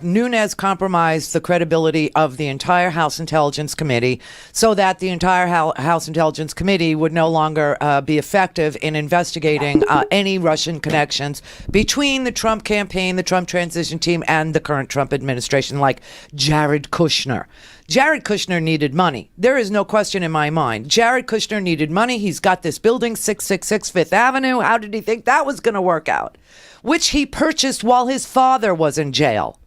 Nunes compromised the credibility of the entire House Intelligence Committee so that the entire House Intelligence Committee would no longer be effective in investigating any Russian connections between the Trump campaign, the Trump transition team, and the current Trump administration, like Jared Kushner. Jared Kushner needed money. There is no question in my mind. Jared Kushner needed money. He's got this building, 666 Fifth Avenue. How did he think that was going to work out? Which he purchased while his father was in jail.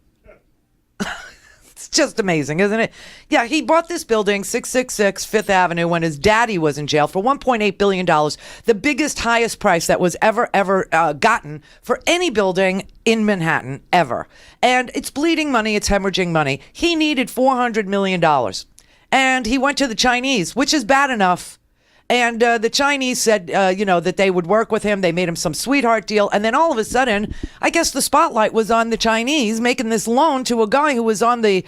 It's just amazing, isn't it? Yeah, he bought this building, 666 Fifth Avenue, when his daddy was in jail for $1.8 billion, the biggest, highest price that was ever gotten for any building in Manhattan, ever. And it's bleeding money, it's hemorrhaging money. He needed $400 million. And he went to the Chinese, which is bad enough. And the Chinese said, that they would work with him. They made him some sweetheart deal. And then all of a sudden, I guess the spotlight was on the Chinese making this loan to a guy who was on the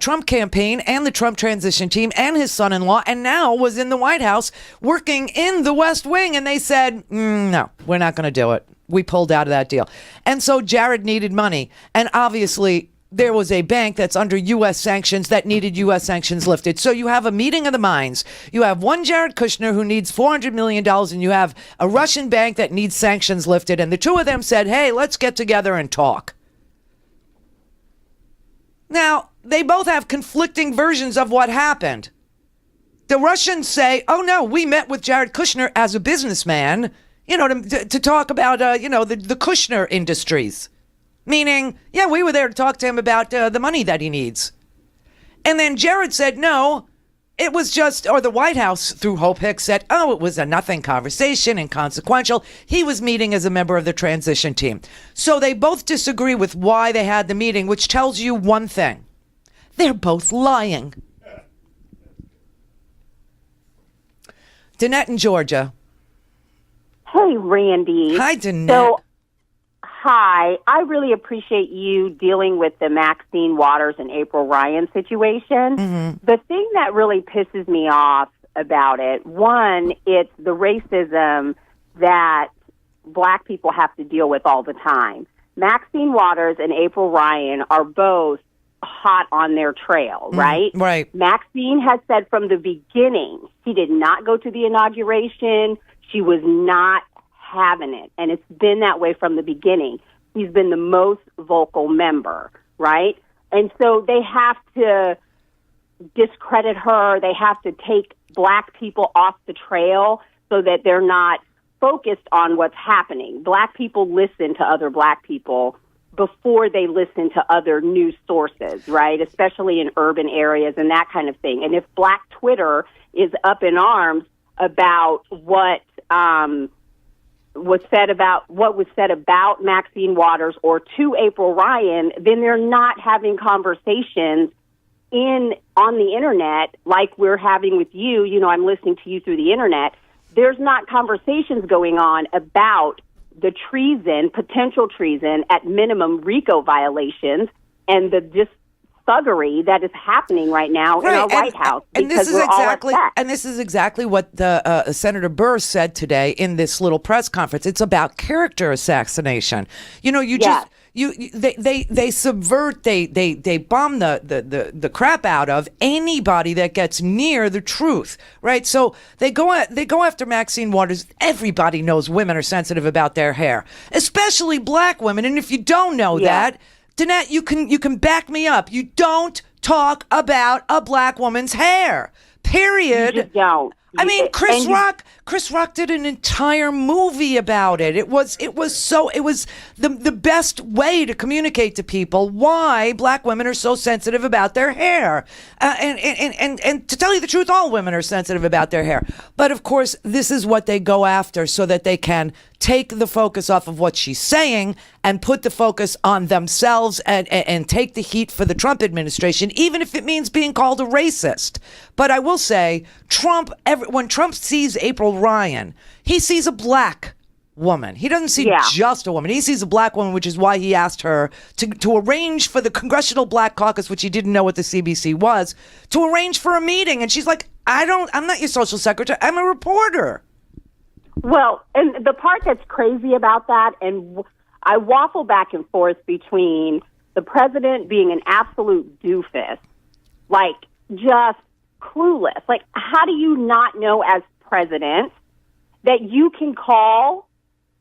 Trump campaign and the Trump transition team and his son-in-law, and now was in the White House working in the West Wing. And they said, no, we're not going to do it. We pulled out of that deal. And so Jared needed money. And obviously, there was a bank that's under U.S. sanctions that needed U.S. sanctions lifted. So you have a meeting of the minds. You have one Jared Kushner who needs $400 million, and you have a Russian bank that needs sanctions lifted. And the two of them said, hey, let's get together and talk. Now, they both have conflicting versions of what happened. The Russians say, oh, no, we met with Jared Kushner as a businessman, to talk about, the Kushner industries. Meaning, yeah, we were there to talk to him about the money that he needs. And then Jared said, no, it was just, or the White House through Hope Hicks said, oh, it was a nothing conversation, inconsequential. He was meeting as a member of the transition team. So they both disagree with why they had the meeting, which tells you one thing. They're both lying. Danette in Georgia. Hey, Randy. Hi, Danette. So, hi. I really appreciate you dealing with the Maxine Waters and April Ryan situation. Mm-hmm. The thing that really pisses me off about it, one, it's the racism that black people have to deal with all the time. Maxine Waters and April Ryan are both hot on their trail, right? Right. Maxine has said from the beginning she did not go to the inauguration. She was not having it, and it's been that way from the beginning. He's been the most vocal member, right? And so they have to discredit her. They have to take black people off the trail so that they're not focused on what's happening. Black people listen to other black people before they listen to other news sources, right? Especially in urban areas and that kind of thing. And if Black Twitter is up in arms about what was said about Maxine Waters or to April Ryan, then they're not having conversations on the internet like we're having with you. I'm listening to you through the internet. There's not conversations going on about the potential treason, at minimum RICO violations, and the just thuggery that is happening right now in our White House. And this is exactly what the Senator Burr said today in this little press conference. It's about character assassination. They subvert, they bomb the crap out of anybody that gets near the truth, right? So they go after Maxine Waters. Everybody knows women are sensitive about their hair, especially black women. And if you don't know that, Danette, you can back me up. You don't talk about a black woman's hair. Period. You just don't. I mean, Chris Rock did an entire movie about it. It was the best way to communicate to people why black women are so sensitive about their hair. And to tell you the truth, all women are sensitive about their hair. But of course, this is what they go after so that they can take the focus off of what she's saying and put the focus on themselves and take the heat for the Trump administration, even if it means being called a racist. But I will say, when Trump sees April Ryan, he sees a black woman. He doesn't see just a woman. He sees a black woman, which is why he asked her to arrange for the Congressional Black Caucus, which he didn't know what the CBC was, to arrange for a meeting. And she's like, I'm not your social secretary. I'm a reporter. Well, and the part that's crazy about that, and I waffle back and forth between the president being an absolute doofus, like just clueless. Like, how do you not know as president that you can call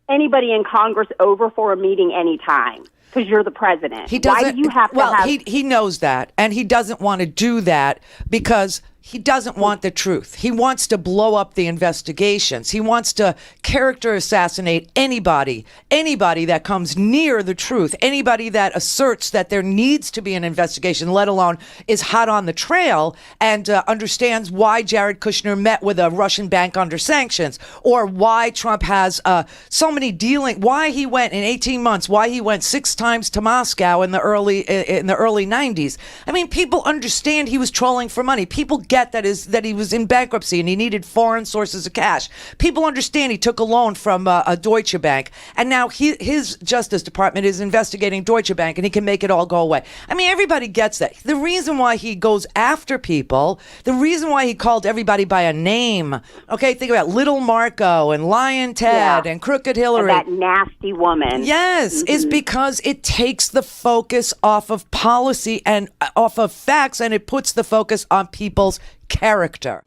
anybody in Congress over for a meeting anytime? Because you're the president. Why do you have to have... He knows that, and he doesn't want to do that because he doesn't want the truth. He wants to blow up the investigations. He wants to character assassinate anybody that comes near the truth, anybody that asserts that there needs to be an investigation, let alone is hot on the trail and understands why Jared Kushner met with a Russian bank under sanctions, or why Trump has so many why he went in 18 months, why he went 6 times to Moscow in the early 90s. I mean, people understand he was trolling for money. People get that he was in bankruptcy and he needed foreign sources of cash. People understand he took a loan from a Deutsche Bank, and now his Justice Department is investigating Deutsche Bank, and he can make it all go away. I mean, everybody gets that. The reason why he goes after people, the reason why he called everybody by a name, okay, think about Little Marco and Lion Ted and Crooked Hillary. And that nasty woman. Yes, is because it takes the focus off of policy and off of facts, and it puts the focus on people's character.